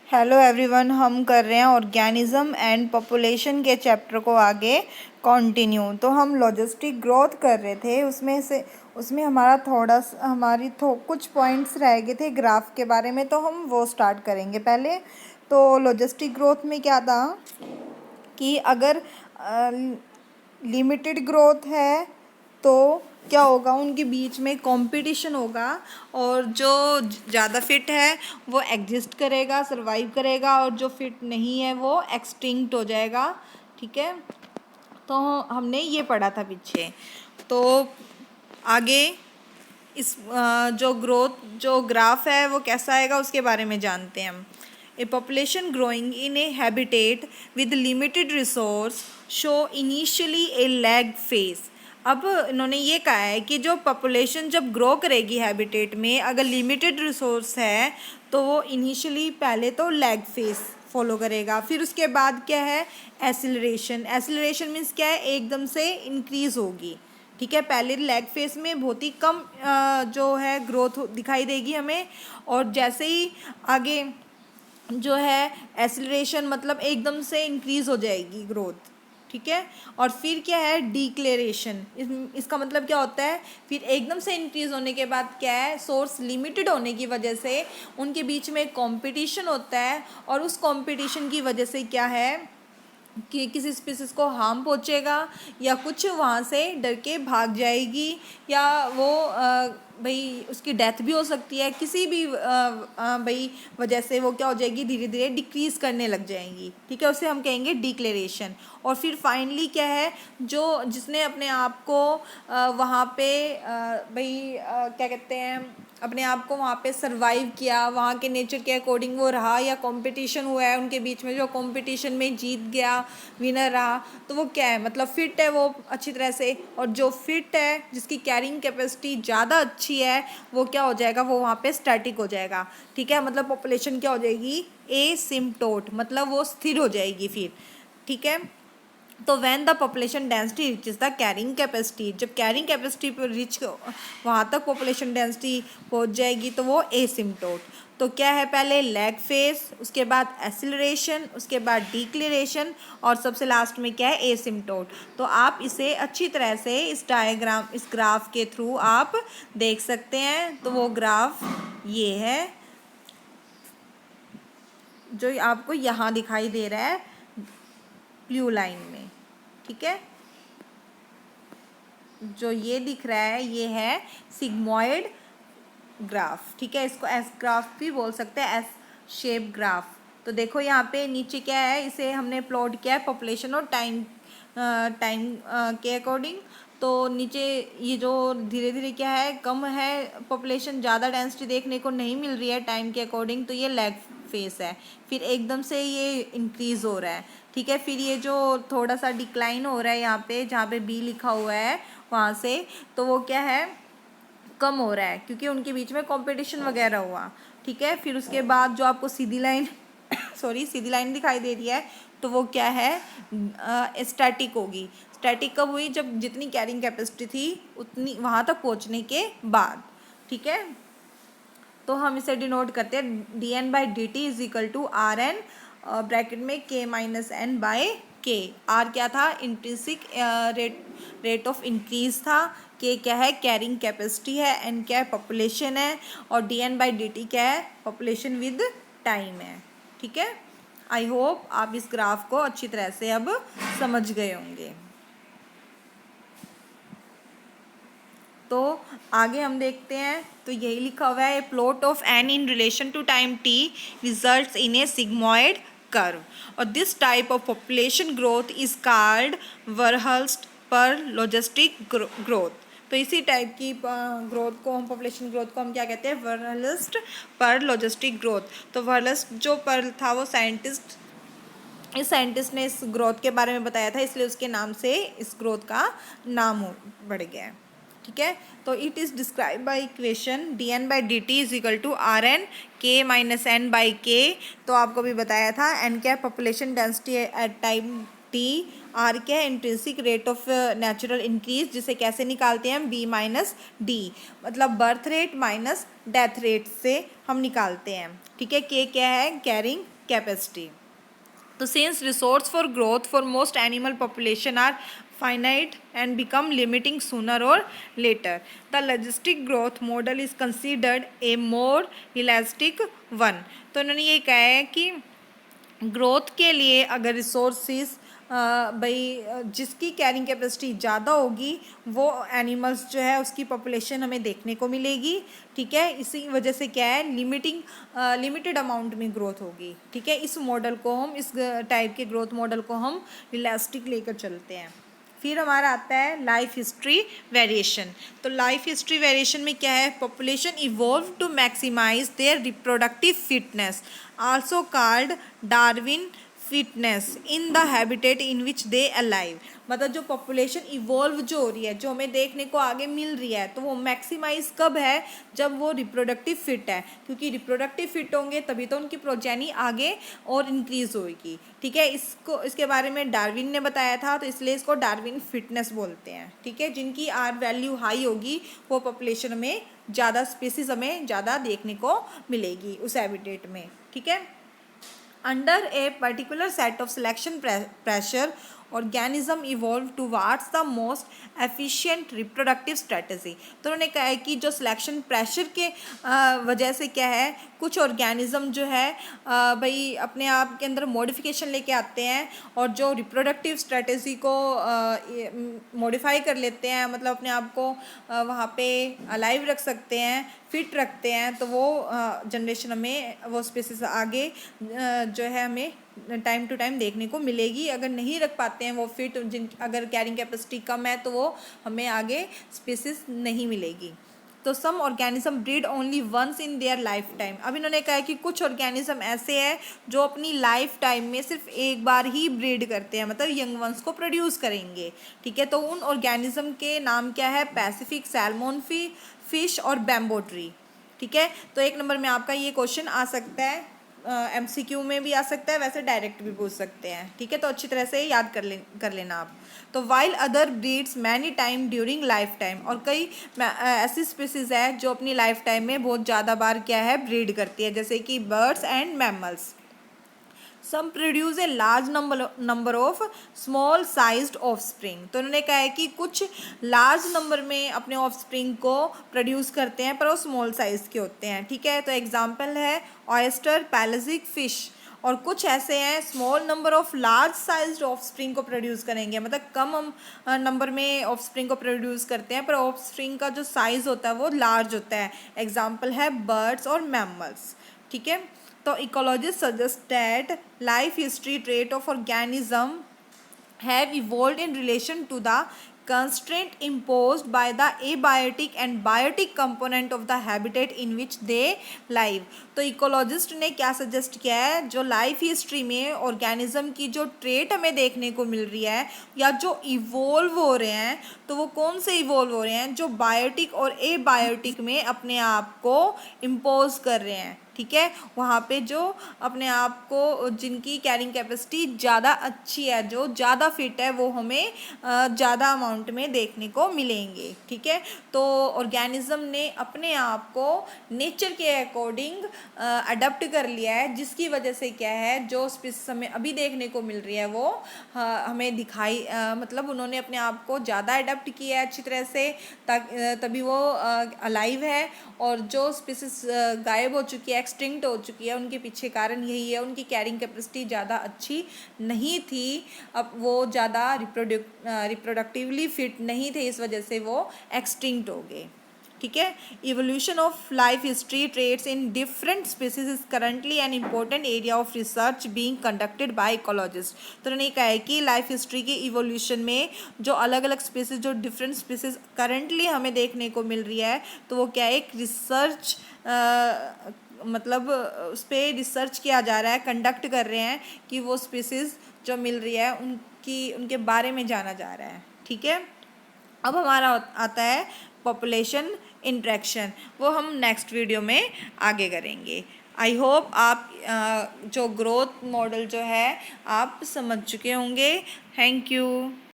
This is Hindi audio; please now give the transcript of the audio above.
हेलो एवरीवन, हम कर रहे हैं ऑर्गेनिज्म एंड पॉपुलेशन के चैप्टर को आगे कंटिन्यू। तो हम लॉजिस्टिक ग्रोथ कर रहे थे, उसमें हमारा कुछ पॉइंट्स रह गए थे ग्राफ के बारे में, तो हम वो स्टार्ट करेंगे पहले। तो लॉजिस्टिक ग्रोथ में क्या था कि अगर लिमिटेड ग्रोथ है तो क्या होगा, उनके बीच में कंपटीशन होगा और जो ज़्यादा फिट है वो एग्जिस्ट करेगा, सरवाइव करेगा, और जो फिट नहीं है वो एक्सटिंक्ट हो जाएगा। ठीक है, तो हमने ये पढ़ा था पीछे। तो आगे इस जो ग्राफ है वो कैसा आएगा उसके बारे में जानते हैं हम। ए population growing in A habitat with limited resource show initially A lag phase. अब इन्होंने ये कहा है कि जो पॉपुलेशन जब ग्रो करेगी हैबिटेट में, अगर लिमिटेड रिसोर्स है तो वो इनिशियली पहले तो लैग फेज फॉलो करेगा, फिर उसके बाद क्या है, एसिलरेशन। एसिलरेशन मीन्स क्या है, एकदम से इंक्रीज होगी। ठीक है, पहले लैग फेज में बहुत ही कम जो है ग्रोथ दिखाई देगी हमें, और जैसे ही आगे जो है एसिलरेशन मतलब एकदम से इंक्रीज हो जाएगी ग्रोथ। ठीक है, और फिर क्या है, डिक्लेरेशन। इसका मतलब क्या होता है, फिर एकदम से इंक्रीज होने के बाद क्या है, सोर्स लिमिटेड होने की वजह से उनके बीच में कंपटीशन होता है, और उस कंपटीशन की वजह से क्या है कि किसी स्पीसीज को हार्म पहुंचेगा, या कुछ वहाँ से डर के भाग जाएगी, या वो भाई उसकी डेथ भी हो सकती है, किसी भी भाई वजह से वो क्या हो जाएगी, धीरे धीरे डिक्रीज करने लग जाएंगी। ठीक है, उसे हम कहेंगे डिक्लेरेशन। और फिर फाइनली क्या है, जो जिसने अपने आप को वहाँ पे भाई क्या कहते हैं, अपने आप को वहाँ पे सरवाइव किया, वहाँ के नेचर के अकॉर्डिंग वो रहा, या कंपटीशन हुआ है उनके बीच में, जो कंपटीशन में जीत गया, विनर रहा, तो वो क्या है, मतलब फिट है वो अच्छी तरह से। और जो फिट है, जिसकी कैरिंग कैपेसिटी ज़्यादा अच्छी है, वो क्या हो जाएगा, वो वहाँ पे स्टैटिक हो जाएगा। ठीक है, मतलब पॉपुलेशन क्या हो जाएगी, एसिम्प्टोट, मतलब वो स्थिर हो जाएगी फिर। ठीक है, तो when the population density reaches the carrying capacity, जब कैरिंग कैपेसिटी पर रिच वहाँ तक पॉपुलेशन डेंसिटी पहुँच जाएगी तो वो एसिम्प्टोट। तो क्या है, पहले लैग फेज, उसके बाद एसिलरेशन, उसके बाद डिक्लेरेशन, और सबसे लास्ट में क्या है, एसिम्प्टोट। तो आप इसे अच्छी तरह से इस ग्राफ के थ्रू आप देख सकते हैं। तो वो ग्राफ ये है जो आपको यहाँ दिखाई दे रहा है ब्लू लाइन में। ठीक है, जो ये दिख रहा है ये है सिग्मॉइड ग्राफ। ठीक है, इसको एस ग्राफ भी बोल सकते हैं, एस शेप ग्राफ। तो देखो यहाँ पे नीचे क्या है, इसे हमने प्लॉट किया है पॉपुलेशन और टाइम के अकॉर्डिंग। तो नीचे ये जो धीरे धीरे क्या है, कम है पॉपुलेशन, ज़्यादा डेंसिटी देखने को नहीं मिल रही है टाइम के अकॉर्डिंग, तो ये लैग फेस है। फिर एकदम से ये इंक्रीज हो रहा है। ठीक है, फिर ये जो थोड़ा सा डिक्लाइन हो रहा है यहाँ पे, जहाँ पे बी लिखा हुआ है वहाँ से, तो वो क्या है, कम हो रहा है, क्योंकि उनके बीच में कंपटीशन वगैरह हुआ। ठीक है, फिर उसके बाद जो आपको सीधी लाइन सीधी लाइन दिखाई दे रही है, तो वो क्या है, स्टैटिक होगी। स्टैटिक कब हुई, जब जितनी कैरिंग कैपेसिटी थी उतनी वहाँ तक पहुँचने के बाद। ठीक है, तो हम इसे डिनोट करते हैं dn/dt is equal to r n bracket में k-n/k। आर क्या था, इंट्रिंसिक रेट ऑफ इंक्रीज था, के क्या है, कैरिंग कैपेसिटी है, एन क्या है, पॉपुलेशन है, और dn/dt क्या है, पॉपुलेशन विद टाइम है। ठीक है, आई होप आप इस ग्राफ को अच्छी तरह से अब समझ गए होंगे। तो आगे हम देखते हैं, तो यही लिखा हुआ है, plot of N in relation to time T results in a sigmoid curve, और this type of population growth is called Verhulst Pearl logistic growth. तो इसी टाइप की ग्रोथ को हम, पॉपुलेशन ग्रोथ को हम क्या कहते हैं, वर्हल्स्ट पर लॉजिस्टिक ग्रोथ। तो वर्हल्स्ट जो पर था वो इस साइंटिस्ट ने इस ग्रोथ के बारे में बताया था, इसलिए उसके नाम से इस ग्रोथ का नाम बढ़ गया है। ठीक है, तो it is describe by equation dn/dt is equal to r n k-n/k। तो आपको भी बताया था, एन क्या है, population density at time t, r क्या है, intrinsic rate of natural increase, जिसे कैसे निकालते हैं हम, b-d, मतलब birth rate minus death rate से हम निकालते हैं। ठीक है, k क्या है, कैरिंग कैपेसिटी। तो since resource for growth for most animal population are finite and become limiting sooner or later, the logistic growth model is considered a more elastic one। तो उन्होंने ये कहा है कि ग्रोथ के लिए अगर रिसोर्सेज भाई जिसकी कैरिंग कैपेसिटी ज़्यादा होगी वो एनिमल्स जो है उसकी पॉपुलेशन हमें देखने को मिलेगी। ठीक है, इसी वजह से क्या है लिमिटेड अमाउंट में ग्रोथ होगी। ठीक है, इस मॉडल को हम इस टाइप के ग्रोथ मॉडल को हम इलास्टिक लेकर चलते हैं। फिर हमारा आता है लाइफ हिस्ट्री वेरिएशन। तो लाइफ हिस्ट्री वेरिएशन में क्या है, population evolve to maximize their reproductive fitness also called Darwin fitness in the habitat in which they alive. मतलब जो पॉपुलेशन इवॉल्व जो हो रही है, जो हमें देखने को आगे मिल रही है, तो वो मैक्सिमाइज कब है, जब वो रिप्रोडक्टिव फिट है, क्योंकि रिप्रोडक्टिव फिट होंगे तभी तो उनकी प्रोजेनी आगे और इंक्रीज होगी। ठीक है, इसके बारे में डार्विन ने बताया था, तो इसलिए इसको डार्विन फिटनेस बोलते हैं। ठीक है, जिनकी आर वैल्यू हाई होगी वो पॉपुलेशन में ज़्यादा स्पीसीज हमें ज़्यादा देखने को मिलेगी उस हैबिटेट में। ठीक है, under a particular set of selection pressure organism evolve towards the most efficient reproductive strategy। तो उन्होंने कहा है कि जो सिलेक्शन प्रेशर के वजह से क्या है, कुछ ऑर्गेनिज्म जो है भाई अपने आप के अंदर मॉडिफिकेशन लेके आते हैं और जो रिप्रोडक्टिव स्ट्रेटजी को मॉडिफाई कर लेते हैं, मतलब अपने आप को वहाँ पे अलाइव रख सकते हैं, फिट रखते हैं, तो वो जनरेशन में वो स्पीसीज आगे जो है हमें टाइम टू टाइम देखने को मिलेगी। अगर नहीं रख पाते हैं वो फिट, अगर कैरिंग कैपेसिटी कम है तो वो हमें आगे स्पीसीज नहीं मिलेगी। तो some organism breed only once in their lifetime. अब इन्होंने कहा है कि कुछ ऑर्गेनिज्म ऐसे हैं जो अपनी लाइफ टाइम में सिर्फ एक बार ही ब्रीड करते हैं, मतलब यंग वंस को प्रोड्यूस करेंगे। ठीक है, तो उन ऑर्गेनिज्म के नाम क्या है, पैसिफिक सैल्मन फिश और बैम्बो ट्री। ठीक है, तो 1 नंबर में आपका ये क्वेश्चन आ सकता है, MCQ में भी आ सकता है, वैसे डायरेक्ट भी पूछ सकते हैं। ठीक है, तो अच्छी तरह से याद कर लेना आप। तो while other breeds many time during life time, और कई ऐसी स्पीसीज है जो अपनी लाइफ टाइम में बहुत ज़्यादा बार क्या है ब्रीड करती है, जैसे कि birds and mammals. Some produce a large number of small sized offspring. तो उन्होंने कहा है कि कुछ लार्ज नंबर में अपने ऑफस्प्रिंग को प्रोड्यूस करते हैं, पर वो स्मॉल साइज़ के होते हैं। ठीक है, तो एग्जांपल है ऑयस्टर, पैलेजिक फिश। और कुछ ऐसे हैं small number of large sized offspring को प्रोड्यूस करेंगे, मतलब कम हम नंबर में ऑफस्प्रिंग को प्रोड्यूस करते हैं, पर ऑफस्प्रिंग का जो साइज़ होता है वो लार्ज होता है। एग्जाम्पल है बर्ड्स और मैमल्स। ठीक है, तो ecologist suggest that life history trait of organism have evolved in relation to the constraint imposed by the abiotic and biotic component of the habitat in which they live। तो इकोलॉजिस्ट ने क्या सजेस्ट किया है, जो लाइफ हिस्ट्री में ऑर्गेनिज्म की जो ट्रेट हमें देखने को मिल रही है या जो इवोल्व हो रहे हैं, तो वो कौन से इवोल्व हो रहे हैं, जो बायोटिक और एबायोटिक में अपने आप को इम्पोज कर रहे हैं। ठीक है, वहाँ पे जो अपने आप को जिनकी कैरिंग कैपेसिटी ज़्यादा अच्छी है, जो ज़्यादा फिट है, वो हमें ज़्यादा अमाउंट में देखने को मिलेंगे। ठीक है, तो ऑर्गेनिज्म ने अपने आप को नेचर के अकॉर्डिंग अडप्ट कर लिया है, जिसकी वजह से क्या है, जो स्पीसीज हमें अभी देखने को मिल रही है वो हमें दिखाई मतलब उन्होंने अपने आप को ज़्यादा अडप्ट किया है अच्छी तरह से, तभी वो अलाइव है। और जो स्पीसीज गायब हो चुकी है, एक्सटिंक्ट हो चुकी है, उनके पीछे कारण यही है, उनकी कैरिंग कैपेसिटी ज़्यादा अच्छी नहीं थी, अब वो ज़्यादा रिप्रोडक्टिवली फिट नहीं थे, इस वजह से वो एक्सटिंक्ट हो गए। ठीक है, evolution of life history traits in different species is currently an important area of research being conducted by ecologist. तो उन्होंने कहा है कि लाइफ हिस्ट्री की इवोल्यूशन में जो अलग अलग स्पीसीज, जो डिफरेंट स्पीसीज करंटली हमें देखने को मिल रही है, तो वो क्या है, एक रिसर्च मतलब उस पर रिसर्च किया जा रहा है, कंडक्ट कर रहे हैं कि वो स्पीसीज़ जो मिल रही है उनके बारे में जाना जा रहा है। ठीक है, अब हमारा आता है पॉपुलेशन इंट्रैक्शन, वो हम नेक्स्ट वीडियो में आगे करेंगे। आई होप आप जो ग्रोथ मॉडल जो है आप समझ चुके होंगे। Thank you.